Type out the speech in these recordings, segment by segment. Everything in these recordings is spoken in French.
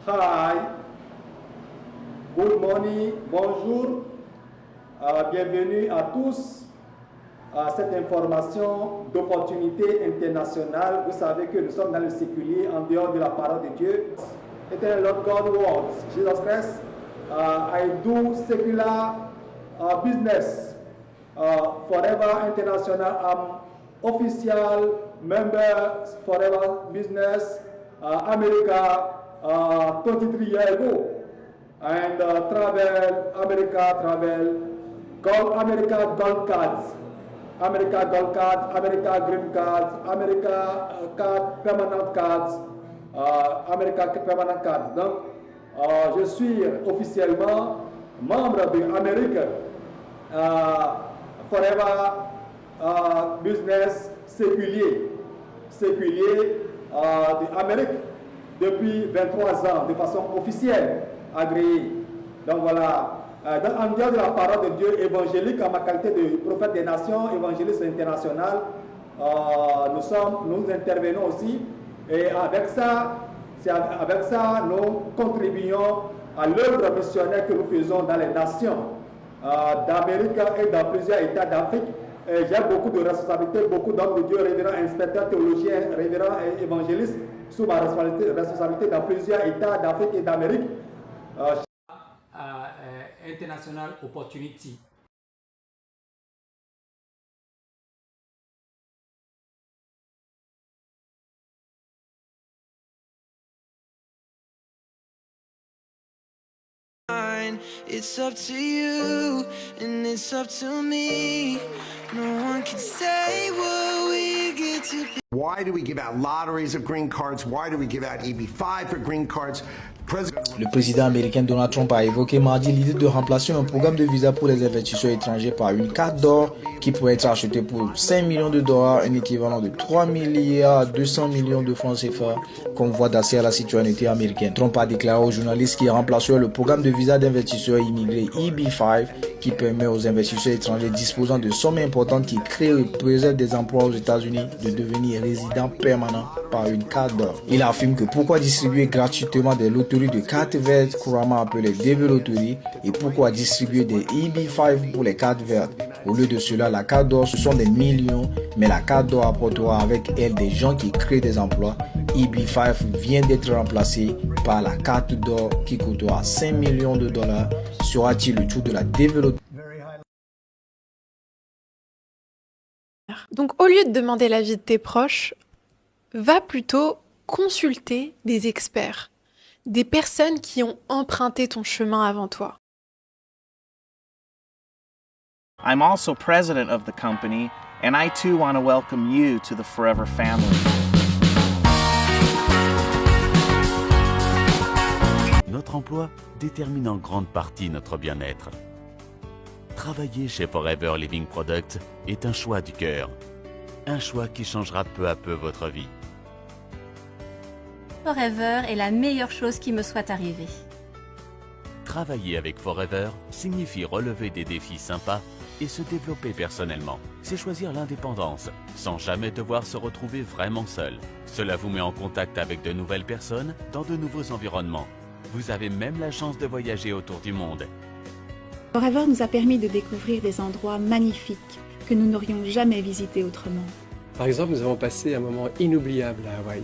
Hi, good morning, bonjour, bienvenue à tous à cette information d'opportunité internationale. Vous savez que nous sommes dans le séculier, en dehors de la parole de Dieu. Eternal Lord God words, Jesus Christ, I do secular business, Forever International. I'm official member Forever Business, America, 23 years ago. And travel, America Gold Cards, America Gold Card, America Green Cards, America Card, Permanent Cards, America Permanent Cards. Donc, je suis officiellement membre de America Forever Business séculier d'Amérique depuis 23 ans de façon officielle, agréée. Donc voilà. En dehors de la parole de Dieu évangélique, en ma qualité de prophète des nations, évangéliste international, nous intervenons aussi. Et avec ça, nous contribuons à l'œuvre missionnaire que nous faisons dans les nations d'Amérique et dans plusieurs États d'Afrique. J'ai beaucoup de responsabilités, beaucoup d'hommes de Dieu, révérends, inspecteurs, théologiens, révérends et évangélistes, sous ma responsabilité dans plusieurs États d'Afrique et d'Amérique. International opportunity. It's up to you, and it's up to me. No one can say what we get to be. Why do we give out lotteries of green cards? Why do we give out EB-5 for green cards? Le président américain Donald Trump a évoqué mardi l'idée de remplacer un programme de visa pour les investisseurs étrangers par une carte d'or qui pourrait être achetée pour 5 millions de dollars, un équivalent de 3 milliards 200 millions de francs CFA, comme voie d'accès à la citoyenneté américaine. Trump a déclaré aux journalistes qu'il remplacerait le programme de visa d'investisseurs immigrés EB-5 qui permet aux investisseurs étrangers disposant de sommes importantes qui créent et préservent des emplois aux États-Unis de devenir résidents permanents par une carte d'or. Il affirme que pourquoi distribuer gratuitement des loteries de cartes vertes, couramment appelées DV Lottery, et pourquoi distribuer des EB-5 pour les cartes vertes. Au lieu de cela, la carte d'or, ce sont des millions, mais la carte d'or apportera avec elle des gens qui créent des emplois. EB-5 vient d'être remplacé par la carte d'or qui coûtera 5 millions de dollars. Sera-t-il le tour de la DV Lottery? Donc, au lieu de demander l'avis de tes proches, va plutôt consulter des experts, des personnes qui ont emprunté ton chemin avant toi. I'm also president of the company, and I too want to welcome you to the Forever family. Notre emploi détermine en grande partie notre bien-être. Travailler chez Forever Living Products est un choix du cœur. Un choix qui changera peu à peu votre vie. Forever est la meilleure chose qui me soit arrivée. Travailler avec Forever signifie relever des défis sympas et se développer personnellement. C'est choisir l'indépendance, sans jamais devoir se retrouver vraiment seul. Cela vous met en contact avec de nouvelles personnes dans de nouveaux environnements. Vous avez même la chance de voyager autour du monde. Forever nous a permis de découvrir des endroits magnifiques que nous n'aurions jamais visités autrement. Par exemple, nous avons passé un moment inoubliable à Hawaï.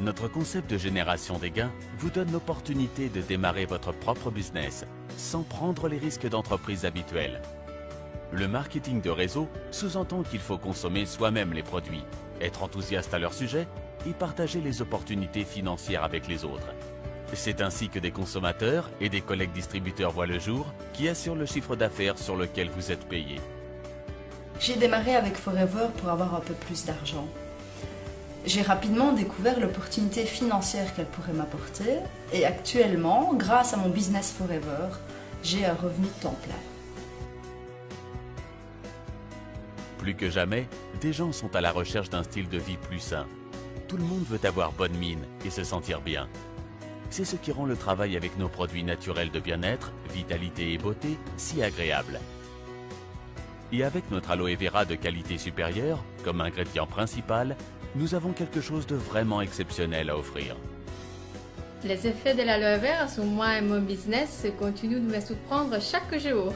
Notre concept de génération des gains vous donne l'opportunité de démarrer votre propre business sans prendre les risques d'entreprise habituels. Le marketing de réseau sous-entend qu'il faut consommer soi-même les produits, être enthousiaste à leur sujet et partager les opportunités financières avec les autres. C'est ainsi que des consommateurs et des collègues distributeurs voient le jour qui assurent le chiffre d'affaires sur lequel vous êtes payé. J'ai démarré avec Forever pour avoir un peu plus d'argent. J'ai rapidement découvert l'opportunité financière qu'elle pourrait m'apporter et actuellement, grâce à mon business Forever, j'ai un revenu temps plein. Plus que jamais, des gens sont à la recherche d'un style de vie plus sain. Tout le monde veut avoir bonne mine et se sentir bien. C'est ce qui rend le travail avec nos produits naturels de bien-être, vitalité et beauté si agréable. Et avec notre aloe vera de qualité supérieure, comme ingrédient principal, nous avons quelque chose de vraiment exceptionnel à offrir. Les effets de l'aloe vera sur moi et mon business continuent de me surprendre chaque jour.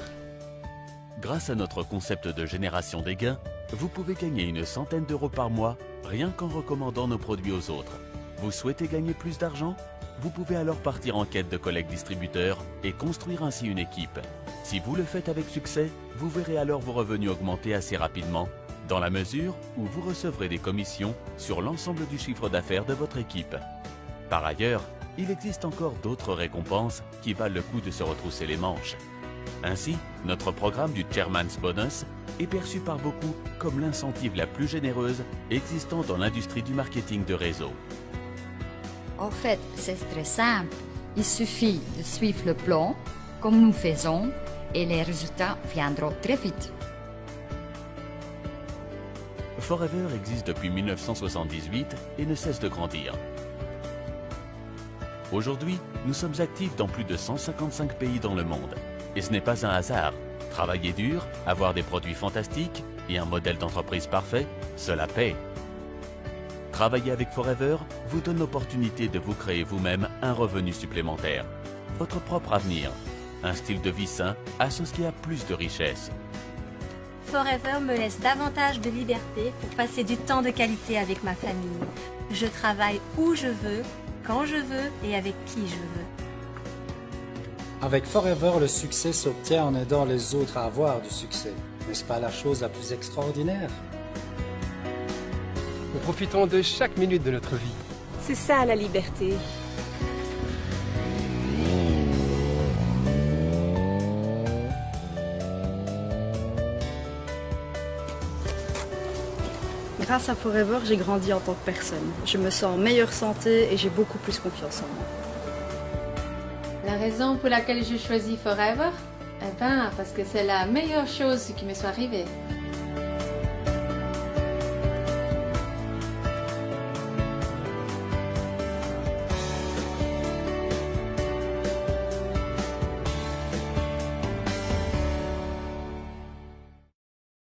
Grâce à notre concept de génération des gains, vous pouvez gagner une centaine d'euros par mois rien qu'en recommandant nos produits aux autres. Vous souhaitez gagner plus d'argent? Vous pouvez alors partir en quête de collègues distributeurs et construire ainsi une équipe. Si vous le faites avec succès, vous verrez alors vos revenus augmenter assez rapidement, dans la mesure où vous recevrez des commissions sur l'ensemble du chiffre d'affaires de votre équipe. Par ailleurs, il existe encore d'autres récompenses qui valent le coup de se retrousser les manches. Ainsi, notre programme du Chairman's Bonus est perçu par beaucoup comme l'incentive la plus généreuse existant dans l'industrie du marketing de réseau. En fait, c'est très simple. Il suffit de suivre le plan, comme nous faisons, et les résultats viendront très vite. Forever existe depuis 1978 et ne cesse de grandir. Aujourd'hui, nous sommes actifs dans plus de 155 pays dans le monde. Et ce n'est pas un hasard. Travailler dur, avoir des produits fantastiques et un modèle d'entreprise parfait, cela paie. Travailler avec Forever vous donne l'opportunité de vous créer vous-même un revenu supplémentaire, votre propre avenir, un style de vie sain associé à plus de richesse. Forever me laisse davantage de liberté pour passer du temps de qualité avec ma famille. Je travaille où je veux, quand je veux et avec qui je veux. Avec Forever, le succès s'obtient en aidant les autres à avoir du succès. N'est-ce pas la chose la plus extraordinaire? Nous profitons de chaque minute de notre vie. C'est ça la liberté. Grâce à Forever, j'ai grandi en tant que personne. Je me sens en meilleure santé et j'ai beaucoup plus confiance en moi. La raison pour laquelle j'ai choisi Forever? Eh bien, parce que c'est la meilleure chose qui me soit arrivée.